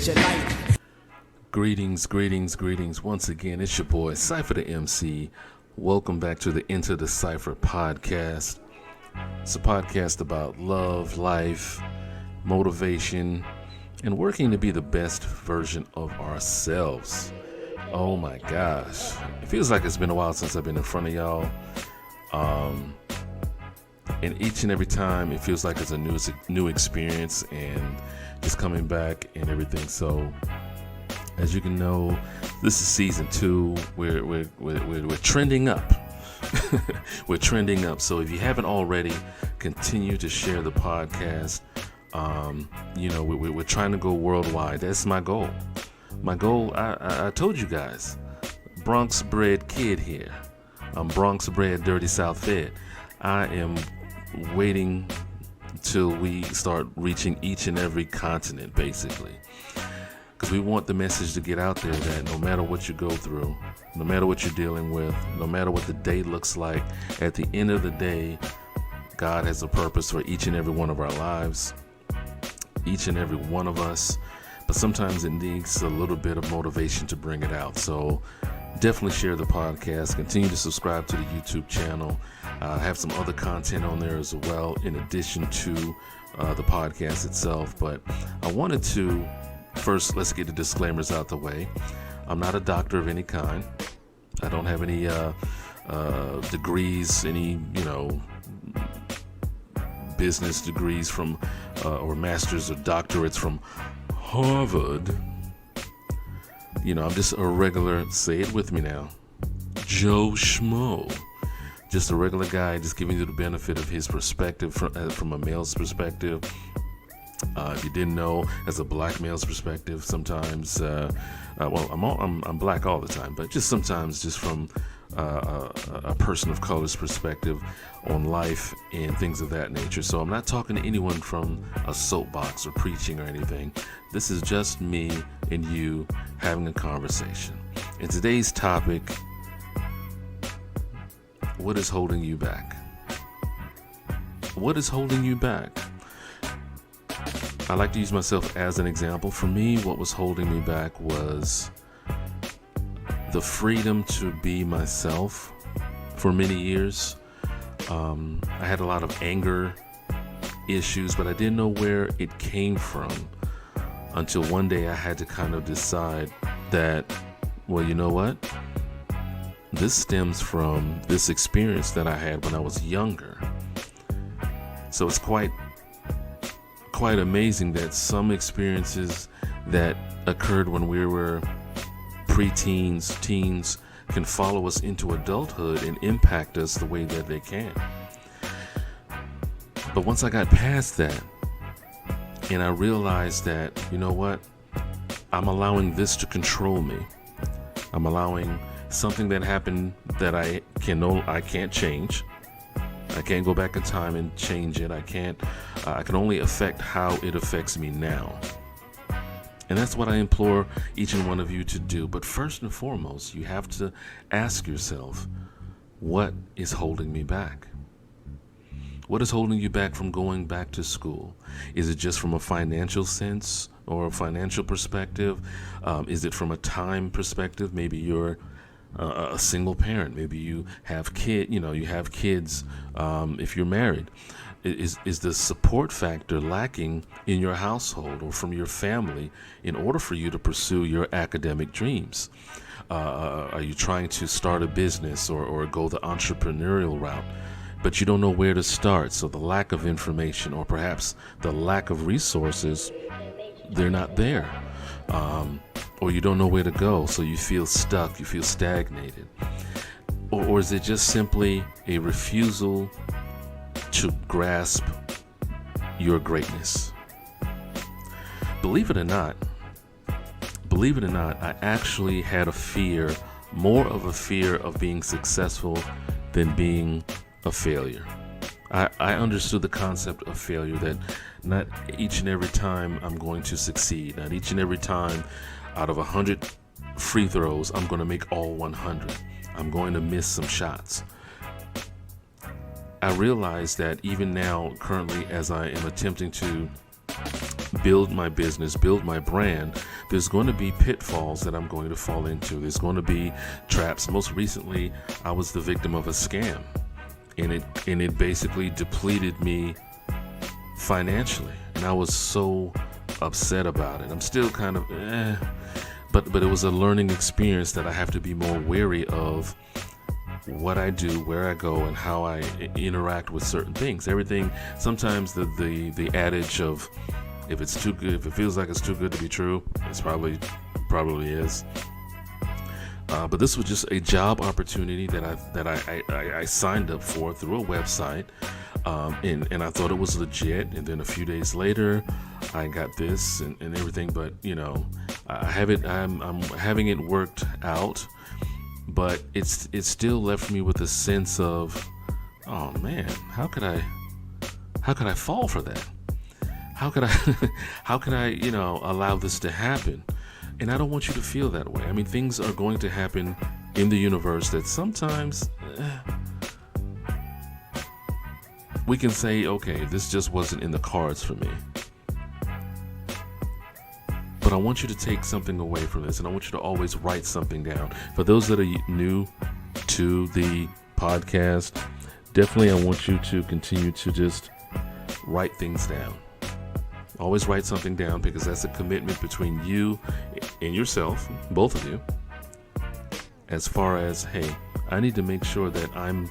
your life. Greetings. Once again, it's your boy, Cypher Da MC. Welcome back to the Into the Cypher podcast. It's a podcast about love, life, motivation, and working to be the best version of ourselves. Oh my gosh. It feels like it's been a while since I've been in front of y'all. And each and every time it feels like it's a new experience and just coming back and everything. So as you can know, this is season 2. We're trending up. We're trending up. So if you haven't already, continue to share the podcast. We're trying to go worldwide. That's my goal. My goal, I told you guys, Bronx bred kid here. I'm Bronx bred, dirty South fed. I am waiting till we start reaching each and every continent, basically. Because we want the message to get out there that no matter what you go through, no matter what you're dealing with, no matter what the day looks like, at the end of the day, God has a purpose for each and every one of our lives, each and every one of us. But sometimes it needs a little bit of motivation to bring it out. So definitely share the podcast. Continue to subscribe to the YouTube channel. Have some other content on there as well, in addition to the podcast itself. But I wanted to first, let's get the disclaimers out the way. I'm not a doctor of any kind. I don't have any degrees, any business degrees from or masters or doctorates from Harvard. I'm just a regular, say it with me now, Joe Schmo. Just a regular guy, just giving you the benefit of his perspective from a male's perspective. If you didn't know, as a black male's perspective, sometimes, I'm black all the time, but just sometimes just from a person of color's perspective on life and things of that nature. So I'm not talking to anyone from a soapbox or preaching or anything. This is just me and you having a conversation. And today's topic: what is holding you back? What is holding you back? I like to use myself as an example. For me, what was holding me back was the freedom to be myself for many years. I had a lot of anger issues, but I didn't know where it came from until one day I had to kind of decide that, well, you know what? This stems from this experience that I had when I was younger. So it's quite amazing that some experiences that occurred when we were preteens, teens, can follow us into adulthood and impact us the way that they can. But once I got past that and I realized that, you know what, I'm allowing this to control me. I'm allowing something that happened that I can't change. I can't go back in time and change it. I can only affect how it affects me now. And that's what I implore each and one of you to do. But first and foremost, you have to ask yourself, what is holding me back? What is holding you back from going back to school? Is it just from a financial sense or a financial perspective? Is it from a time perspective? Maybe you're a single parent. Maybe you have kids. If you're married, is the support factor lacking in your household or from your family in order for you to pursue your academic dreams? Are you trying to start a business or go the entrepreneurial route, but you don't know where to start? So the lack of information, or perhaps the lack of resources, they're not there. Or you don't know where to go, so you feel stuck, you feel stagnated. Or is it just simply a refusal to grasp your greatness? Believe it or not, I actually had more of a fear of being successful than being a failure. I understood the concept of failure, that not each and every time I'm going to succeed. Not each and every time out of 100 free throws, I'm going to make all 100. I'm going to miss some shots. I realize that even now, currently, as I am attempting to build my business, build my brand, there's going to be pitfalls that I'm going to fall into. There's going to be traps. Most recently, I was the victim of a scam, and it basically depleted me financially, and I was so upset about it. I'm still kind of but it was a learning experience that I have to be more wary of what I do, where I go, and how I interact with certain things. Everything, sometimes the adage of if it's too good, if it feels like it's too good to be true, it's probably is. But this was just a job opportunity that I signed up for through a website, and I thought it was legit. And then a few days later, I got this and everything. But I'm having it worked out. But it's still left me with a sense of, oh man, how could I fall for that? How could I allow this to happen? And I don't want you to feel that way. I mean, things are going to happen in the universe that sometimes we can say, okay, this just wasn't in the cards for me. But I want you to take something away from this, and I want you to always write something down. For those that are new to the podcast, definitely I want you to continue to just write things down. Always write something down, because that's a commitment between you and yourself, both of you, as far as, hey, I need to make sure that I'm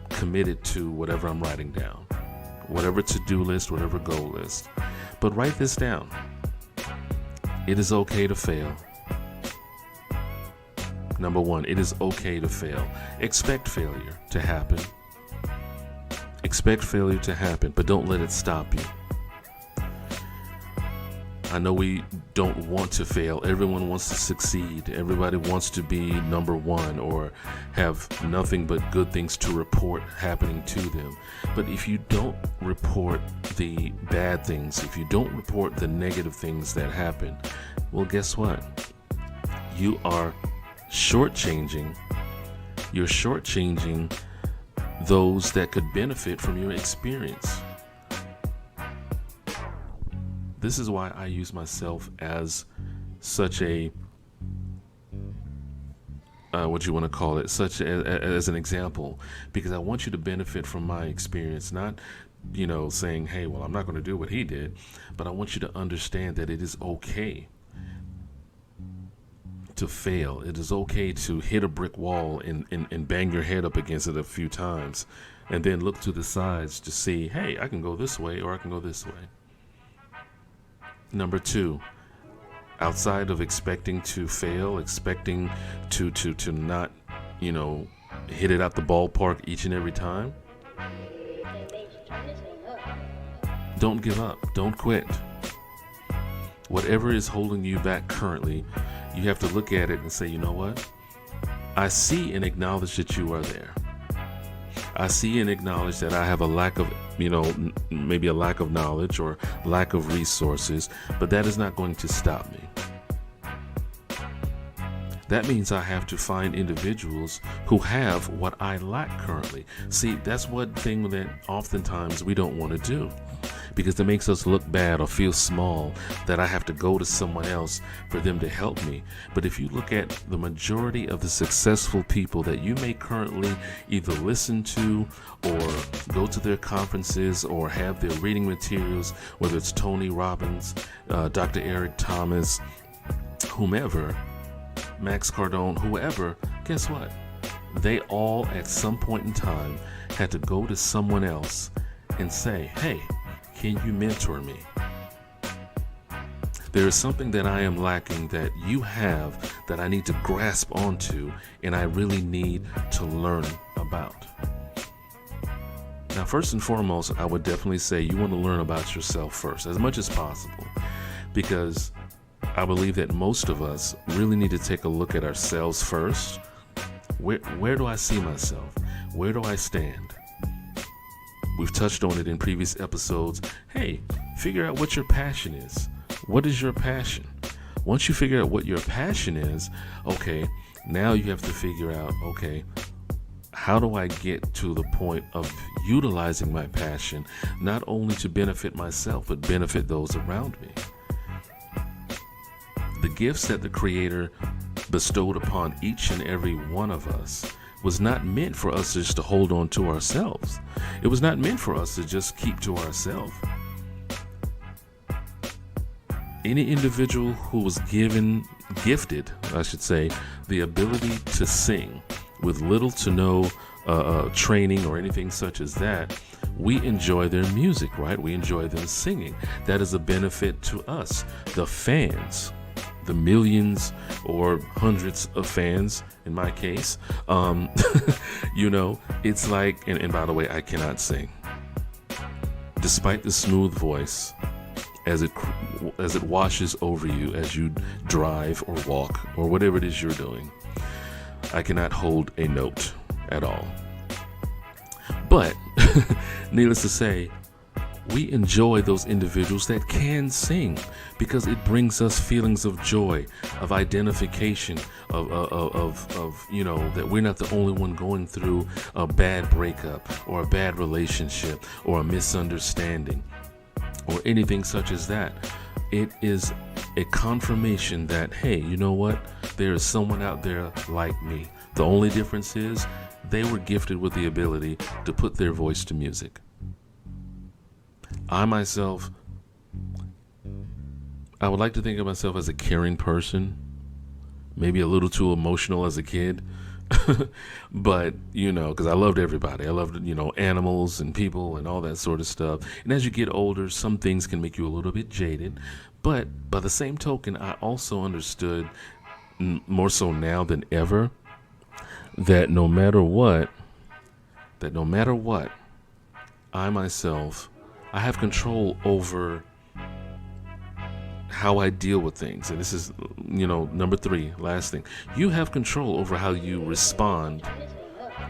committed to whatever I'm writing down, whatever to-do list, whatever goal list. But write this down. It is okay to fail. Number one, it is okay to fail. Expect failure to happen. Expect failure to happen, but don't let it stop you. I know we don't want to fail. Everyone wants to succeed. Everybody wants to be number one or have nothing but good things to report happening to them. But if you don't report the bad things, if you don't report the negative things that happen, well, guess what? You are shortchanging. You're shortchanging those that could benefit from your experience. This is why I use myself as such a, what you want to call it, such as an example, because I want you to benefit from my experience, not, saying, hey, well, I'm not going to do what he did, but I want you to understand that it is okay to fail. It is okay to hit a brick wall and bang your head up against it a few times, and then look to the sides to see, hey, I can go this way or I can go this way. Number two, outside of expecting to fail, expecting to not, hit it out the ballpark each and every time, don't give up. Don't quit. Whatever is holding you back currently, you have to look at it and say, you know what? I see and acknowledge that you are there. I see and acknowledge that I have a lack of, maybe a lack of knowledge or lack of resources, but that is not going to stop me. That means I have to find individuals who have what I lack currently. See, that's one thing that oftentimes we don't want to do, because it makes us look bad or feel small that I have to go to someone else for them to help me. But if you look at the majority of the successful people that you may currently either listen to or go to their conferences or have their reading materials, whether it's Tony Robbins, Dr. Eric Thomas, whomever, Max Cardone, whoever, guess what? They all at some point in time had to go to someone else and say, hey, can you mentor me? There is something that I am lacking that you have that I need to grasp onto, and I really need to learn about. Now, first and foremost, I would definitely say you want to learn about yourself first, as much as possible, because I believe that most of us really need to take a look at ourselves first. Where do I see myself? Where do I stand? We've touched on it in previous episodes. Hey, figure out what your passion is. What is your passion? Once you figure out what your passion is, okay, now you have to figure out, okay, how do I get to the point of utilizing my passion, not only to benefit myself, but benefit those around me? The gifts that the Creator bestowed upon each and every one of us was not meant for us just to hold on to ourselves. It was not meant for us to just keep to ourselves. Any individual who was gifted, I should say, the ability to sing with little to no training or anything such as that, we enjoy their music, right? We enjoy them singing. That is a benefit to us, the fans, the millions or hundreds of fans in my case. It's like, and by the way, I cannot sing. Despite the smooth voice, as it washes over you as you drive or walk or whatever it is you're doing, I cannot hold a note at all. But needless to say, we enjoy those individuals that can sing because it brings us feelings of joy, of identification, of that we're not the only one going through a bad breakup or a bad relationship or a misunderstanding or anything such as that. It is a confirmation that, hey, you know what? There is someone out there like me. The only difference is they were gifted with the ability to put their voice to music. I myself, I would like to think of myself as a caring person, maybe a little too emotional as a kid. But, because I loved everybody. I loved, animals and people and all that sort of stuff. And as you get older, some things can make you a little bit jaded. But by the same token, I also understood, more so now than ever, that no matter what, I myself, I have control over how I deal with things. And this is, number 3, last thing. You have control over how you respond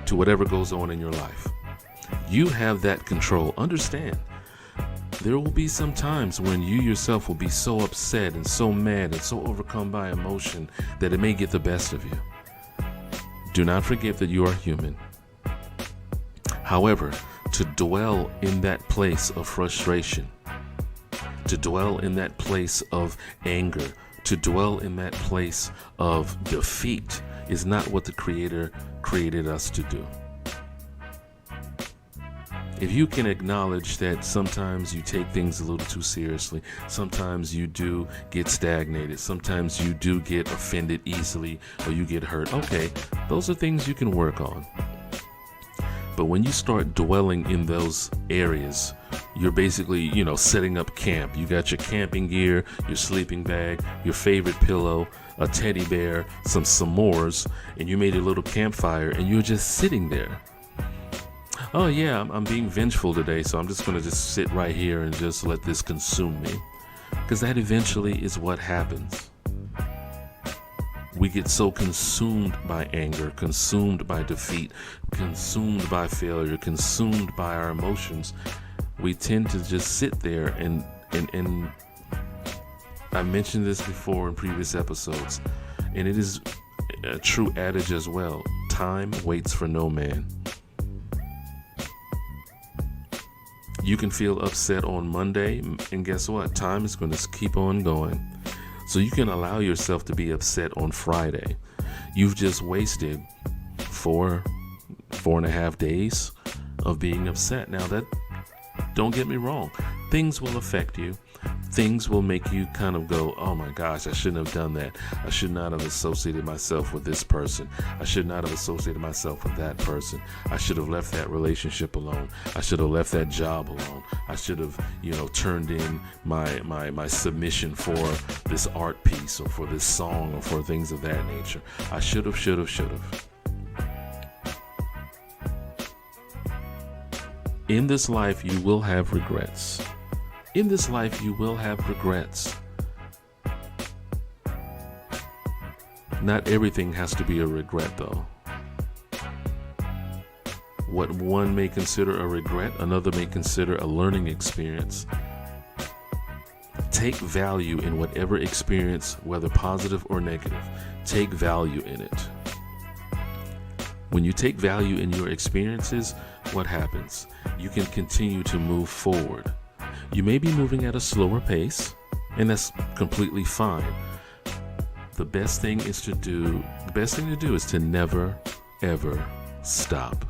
to whatever goes on in your life. You have that control. Understand, there will be some times when you yourself will be so upset and so mad and so overcome by emotion that it may get the best of you. Do not forget that you are human. However, to dwell in that place of frustration, to dwell in that place of anger, to dwell in that place of defeat is not what the Creator created us to do. If you can acknowledge that sometimes you take things a little too seriously, sometimes you do get stagnated, sometimes you do get offended easily or you get hurt, okay, those are things you can work on. But when you start dwelling in those areas, you're basically, setting up camp. You got your camping gear, your sleeping bag, your favorite pillow, a teddy bear, some s'mores, and you made a little campfire and you're just sitting there. Oh yeah, I'm being vengeful today, so I'm just going to just sit right here and just let this consume me. Because that eventually is what happens. We get so consumed by anger, consumed by defeat, consumed by failure, consumed by our emotions. We tend to just sit there and I mentioned this before in previous episodes, and it is a true adage as well. Time waits for no man. You can feel upset on Monday, and guess what? Time is going to keep on going. So you can allow yourself to be upset on Friday. You've just wasted 4.5 days of being upset. Now that, don't get me wrong, things will affect you. Things will make you kind of go, oh my gosh, I shouldn't have done that. I should not have associated myself with this person. I should not have associated myself with that person. I should have left that relationship alone. I should have left that job alone. I should have, turned in my submission for this art piece or for this song or for things of that nature. I should have. In this life, you will have regrets. In this life, you will have regrets. Not everything has to be a regret, though. What one may consider a regret, another may consider a learning experience. Take value in whatever experience, whether positive or negative. Take value in it. When you take value in your experiences, what happens? You can continue to move forward. You may be moving at a slower pace, and that's completely fine. The best thing to do is to never, ever stop.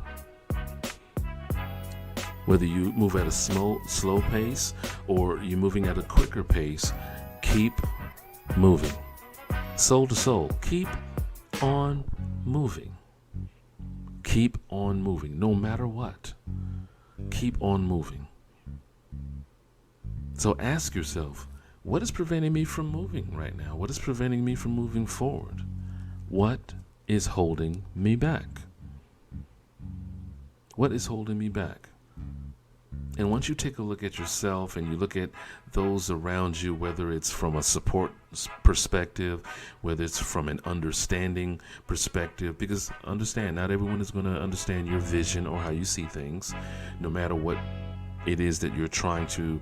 Whether you move at a slow pace or you're moving at a quicker pace, keep moving. Soul to soul, keep on moving. Keep on moving, no matter what. Keep on moving. So ask yourself, what is preventing me from moving right now? What is preventing me from moving forward? What is holding me back? What is holding me back? And once you take a look at yourself and you look at those around you, whether it's from a support perspective, whether it's from an understanding perspective, because understand, not everyone is going to understand your vision or how you see things, no matter what it is that you're trying to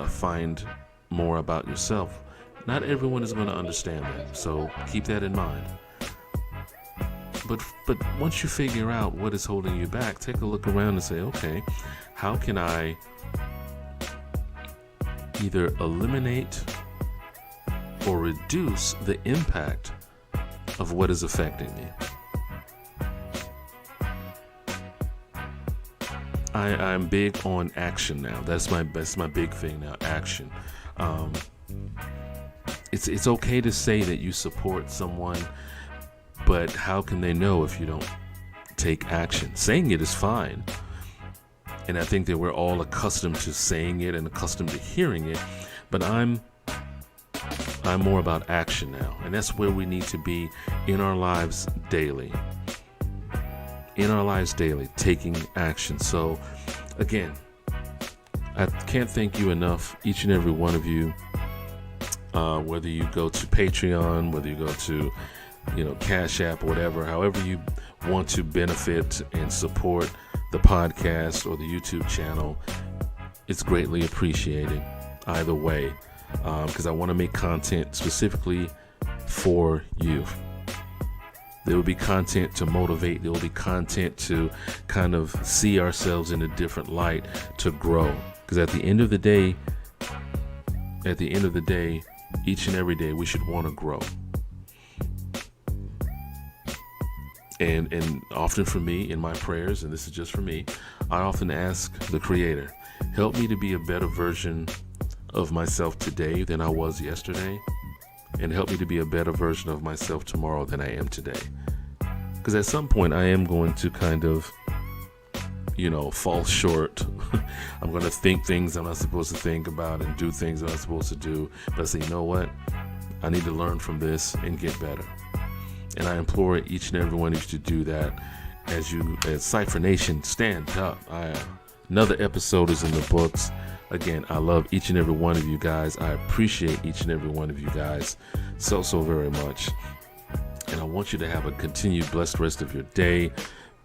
find more about yourself. Not everyone is going to understand that, so keep that in mind. But once you figure out what is holding you back, take a look around and say, okay, how can I either eliminate or reduce the impact of what is affecting me? I'm big on action now. That's my big thing now, action. It's okay to say that you support someone, but how can they know if you don't take action? Saying it is fine. And I think that we're all accustomed to saying it and accustomed to hearing it, but I'm more about action now. And that's where we need to be in our lives daily. In our lives daily, taking action. So again, I can't thank you enough, each and every one of you, whether you go to Patreon, whether you go to Cash App, whatever, however you want to benefit and support the podcast or the YouTube channel, it's greatly appreciated either way, because I want to make content specifically for you. There will be content to motivate. There will be content to kind of see ourselves in a different light, to grow. Because at the end of the day, each and every day, we should want to grow. And often for me, in my prayers, and this is just for me, I often ask the Creator, help me to be a better version of myself today than I was yesterday, and help me to be a better version of myself tomorrow than I am today. Because at some point, I am going to kind of, fall short. I'm going to think things I'm not supposed to think about and do things I'm not supposed to do. But I say, you know what? I need to learn from this and get better. And I implore each and every one of you to do that as Cypher Nation, stand up. Another episode is in the books. Again, I love each and every one of you guys. I appreciate each and every one of you guys so very much. And I want you to have a continued blessed rest of your day,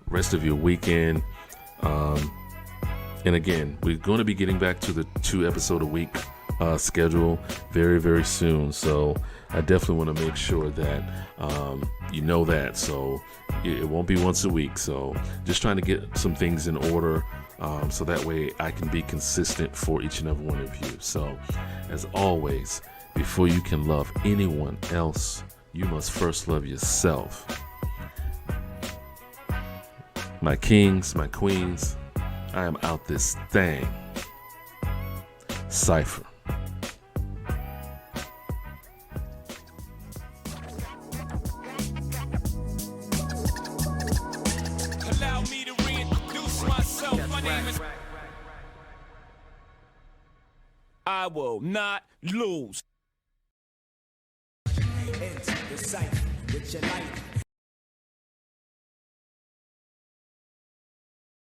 rest of your weekend. And again, we're going to be getting back to the 2 episode a week schedule very soon. So I definitely want to make sure that you know that. So it won't be once a week. So just trying to get some things in order, so that way I can be consistent for each and every one of you. So as always, before you can love anyone else, you must first love yourself. My kings, my queens, I am out this thing. Cypher. Allow me to reintroduce myself. My name is. I will not lose. Enter the Cypher with your light.